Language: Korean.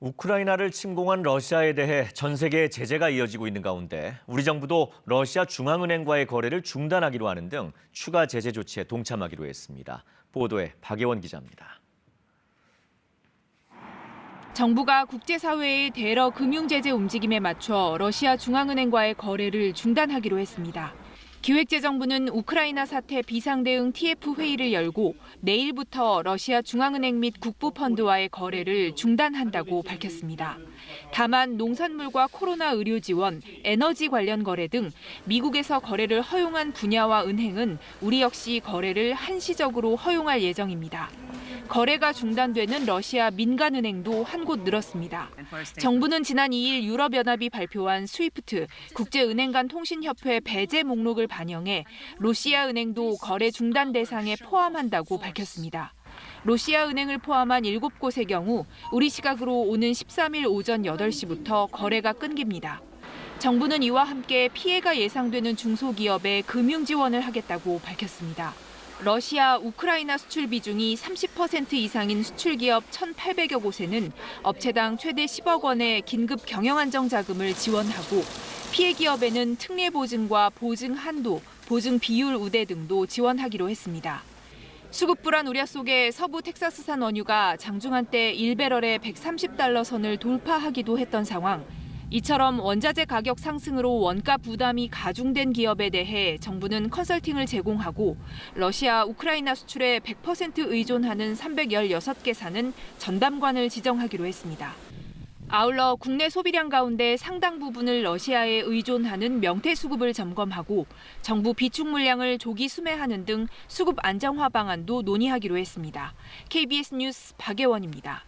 우크라이나를 침공한 러시아에 대해 전 세계 제재가 이어지고 있는 가운데 우리 정부도 러시아 중앙은행과의 거래를 중단하기로 하는 등 추가 제재 조치에 동참하기로 했습니다. 보도에 박예원 기자입니다. 정부가 국제사회의 대러 금융제재 움직임에 맞춰 러시아 중앙은행과의 거래를 중단하기로 했습니다. 기획재정부는 우크라이나 사태 비상대응 TF 회의를 열고 내일부터 러시아 중앙은행 및 국부펀드와의 거래를 중단한다고 밝혔습니다. 다만 농산물과 코로나 의료 지원, 에너지 관련 거래 등 미국에서 거래를 허용한 분야와 은행은 우리 역시 거래를 한시적으로 허용할 예정입니다. 거래가 중단되는 러시아 민간은행도 한 곳 늘었습니다. 정부는 지난 2일 유럽연합이 발표한 스위프트 국제은행 간 통신협회 배제 목록을 반영해 러시아 은행도 거래 중단 대상에 포함한다고 밝혔습니다. 러시아 은행을 포함한 7곳의 경우 우리 시각으로 오는 13일 오전 8시부터 거래가 끊깁니다. 정부는 이와 함께 피해가 예상되는 중소기업에 금융 지원을 하겠다고 밝혔습니다. 러시아, 우크라이나 수출 비중이 30% 이상인 수출기업 1,800여 곳에는 업체당 최대 10억 원의 긴급 경영안정 자금을 지원하고 피해 기업에는 특례 보증과 보증 한도, 보증 비율 우대 등도 지원하기로 했습니다. 수급 불안 우려 속에 서부 텍사스산 원유가 장중 한때 1배럴에 $130 선을 돌파하기도 했던 상황. 이처럼 원자재 가격 상승으로 원가 부담이 가중된 기업에 대해 정부는 컨설팅을 제공하고 러시아, 우크라이나 수출에 100% 의존하는 316개사는 전담관을 지정하기로 했습니다. 아울러 국내 소비량 가운데 상당 부분을 러시아에 의존하는 명태 수급을 점검하고 정부 비축 물량을 조기 수매하는 등 수급 안정화 방안도 논의하기로 했습니다. KBS 뉴스 박예원입니다.